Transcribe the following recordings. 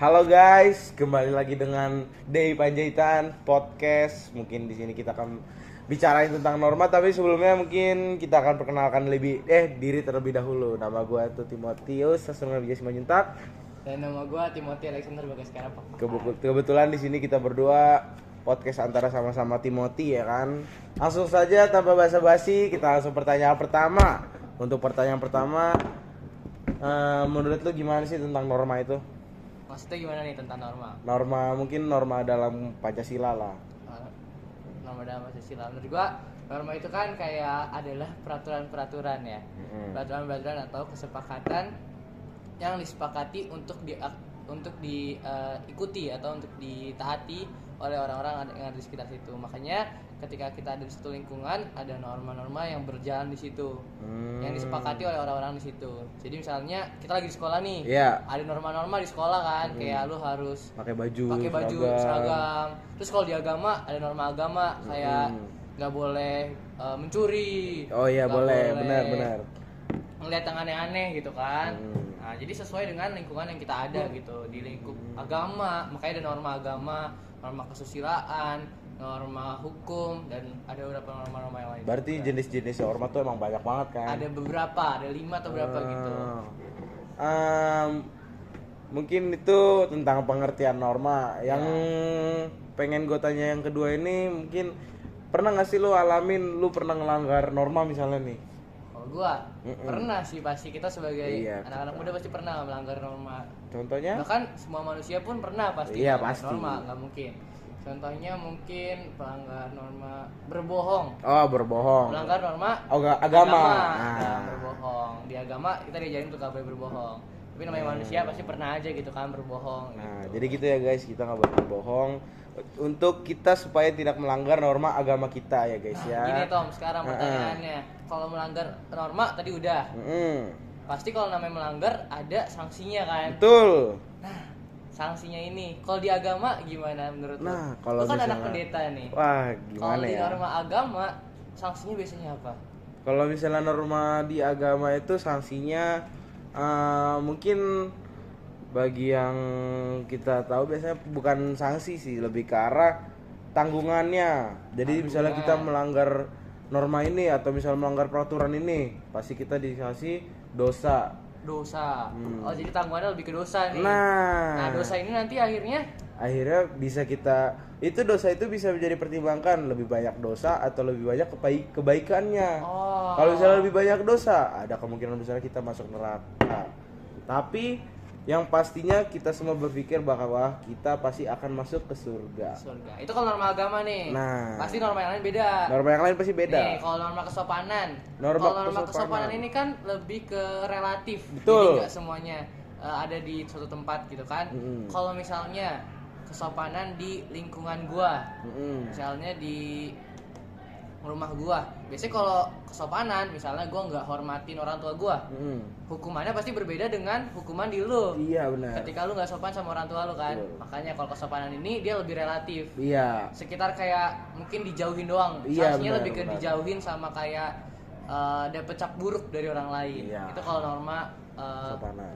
Halo guys, kembali lagi dengan Day Panjaitan Podcast. Mungkin di sini kita akan bicarain tentang norma, tapi sebelumnya mungkin kita akan perkenalkan diri terlebih dahulu. Nama gue itu Timotius Sastra Wijaya Simanjuntak. Dan nama gue Timothy Alexander Bagaskara. Kebetulan di sini kita berdua podcast antara sama-sama Timothy ya kan. Langsung saja tanpa basa-basi kita langsung pertanyaan pertama. Untuk pertanyaan pertama, menurut lu gimana sih tentang norma itu? Maksudnya gimana nih tentang norma? Mungkin norma dalam Pancasila lah. Norma dalam Pancasila. Menurut gue norma itu kan kayak adalah peraturan-peraturan ya. Peraturan-peraturan atau kesepakatan yang disepakati untuk diikuti atau untuk ditaati oleh orang-orang yang ada di sekitar situ. Makanya ketika kita ada di satu lingkungan, ada norma-norma yang berjalan di situ, yang disepakati oleh orang-orang di situ. Jadi misalnya kita lagi di sekolah nih, ada norma-norma di sekolah kan, kayak lu harus pakai baju seragam. Terus kalau di agama ada norma agama kayak nggak boleh mencuri. Oh iya boleh, benar. Ngeliat yang aneh-aneh gitu kan. Nah, jadi sesuai dengan lingkungan yang kita ada gitu, di lingkup agama, makanya ada norma agama, norma kesusilaan, norma hukum, dan ada beberapa norma-norma yang lain. Berarti juga jenis-jenis ormas tuh emang banyak banget kan? Ada beberapa, ada 5 atau berapa gitu. Mungkin itu tentang pengertian norma. Yang pengen gue tanya yang kedua ini, mungkin pernah nggak sih lu pernah ngelanggar norma misalnya nih? Gua pernah sih, pasti kita sebagai anak-anak muda pasti pernah melanggar norma. Contohnya? Bahkan semua manusia pun pernah pasti melanggar norma, nggak mungkin. Contohnya mungkin pelanggar norma berbohong. Oh, berbohong. Melanggar norma agama. Berbohong. Di agama kita diajarin untuk gak boleh berbohong. Tapi namanya manusia pasti pernah aja gitu kan berbohong. Nah, jadi gitu ya guys, kita nggak boleh berbohong. Untuk kita supaya tidak melanggar norma agama kita ya guys ya. Gini Tom, sekarang pertanyaannya, kalau melanggar norma tadi udah, pasti kalau namanya melanggar ada sanksinya kan? Betul. Nah, sanksinya ini, kalau di agama gimana menurut lo? Nah, kalau lo kan misalnya, anak pendeta nih. Wah, gimana kalau ya? Di norma agama, sanksinya biasanya apa? Kalau misalnya norma di agama itu sanksinya mungkin bagi yang kita tahu biasanya bukan sanksi sih, lebih ke arah tanggungannya. Jadi misalnya kita melanggar norma ini atau misalnya melanggar peraturan ini, pasti kita dikasih dosa. Oh, jadi tanggungannya lebih ke dosa nih. Nah, dosa ini nanti akhirnya bisa dosa itu bisa menjadi pertimbangkan lebih banyak dosa atau lebih banyak kebaikannya. Kalau misalnya lebih banyak dosa, ada kemungkinan besar kita masuk neraka. Tapi yang pastinya kita semua berpikir bahwa kita pasti akan masuk ke surga. Itu kalau norma agama nih. Nah, pasti norma yang lain beda. Norma yang lain pasti beda. Nih, kalau norma kesopanan. Norma kesopanan ini kan lebih ke relatif. Betul. Jadi nggak semuanya ada di suatu tempat gitu kan. Kalau misalnya kesopanan di lingkungan gua, misalnya di rumah gua, biasanya kalau kesopanan misalnya gua nggak hormatin orang tua gua, hukumannya pasti berbeda dengan hukuman di lu. Iya benar. Ketika lu nggak sopan sama orang tua lu kan. Makanya kalau kesopanan ini dia lebih relatif. Iya. Sekitar kayak mungkin dijauhin doang. Sanksinya lebih ke dijauhin sama kayak dapet cap buruk dari orang lain. Itu kalau norma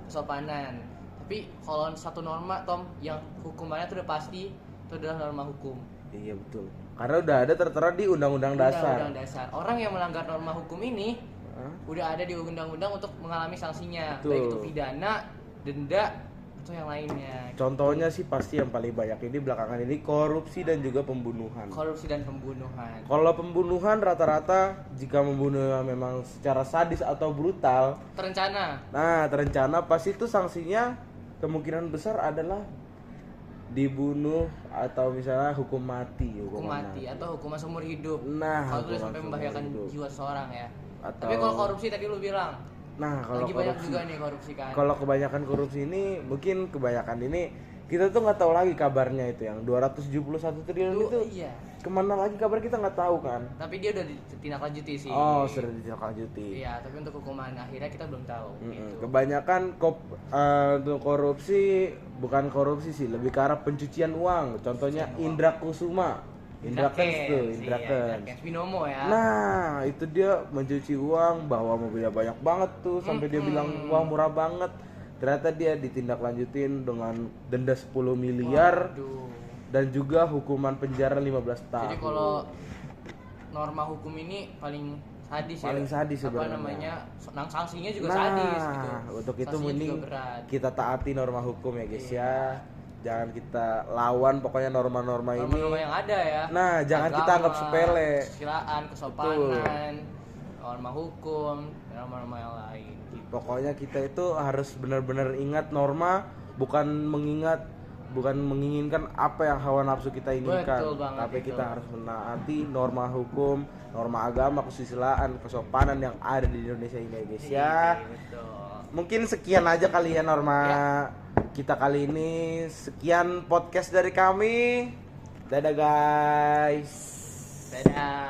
kesopanan. Tapi kalau satu norma Tom yang hukumannya tuh udah pasti, itu adalah norma hukum. Iya betul. Karena udah ada tertera di Undang-Undang Dasar. Orang yang melanggar norma hukum ini udah ada di undang-undang untuk mengalami sanksinya. Betul. Baik itu pidana, denda, atau yang lainnya. Contohnya sih pasti yang paling banyak ini belakangan ini korupsi dan juga pembunuhan. Kalau pembunuhan rata-rata jika membunuh memang secara sadis atau brutal, terencana pasti itu sanksinya kemungkinan besar adalah dibunuh atau misalnya hukum mati atau hukuman seumur hidup. Kalau itu sampai membahayakan jiwa seorang ya. Tapi kalau korupsi tadi lu bilang, kalau lagi banyak juga nih korupsi kan. Kalau kebanyakan korupsi ini mungkin kita tuh nggak tahu lagi kabarnya itu yang 271 triliun itu. Iya. Kemana lagi kabar kita nggak tahu kan. Tapi dia udah ditindaklanjuti sih. Sudah ditindaklanjuti. Iya, tapi untuk hukuman akhirnya kita belum tahu. Gitu. Kebanyakan untuk korupsi bukan korupsi sih, lebih ke arah pencucian uang. Contohnya Indra Kusuma. Indra Kents Binomo ya. Nah, itu dia mencuci uang, bawa mobilnya banyak banget tuh sampai dia bilang uang murah banget. ternyata dia ditindaklanjutin dengan denda 10 miliar. Waduh. Dan juga hukuman penjara 15 tahun. Jadi kalau norma hukum ini paling sadis sadis sebenarnya. Apa namanya? Sanksinya juga sadis gitu. Untuk itu mending kita taati norma hukum ya guys ya. Jangan kita lawan pokoknya norma-norma ini. Norma yang ada ya. Nah, jangan kita anggap sepele. Kesusilaan, kesopanan, norma hukum, norma-norma yang lain. Gitu. Pokoknya kita itu harus benar-benar ingat norma, bukan menginginkan apa yang hawa nafsu kita inginkan. Tapi kita harus menaati norma hukum, norma agama, kesusilaan, kesopanan yang ada di Indonesia ini ya guys ya. Mungkin sekian aja kali ya norma kita kali ini. Sekian podcast dari kami. Dadah guys. Dadah.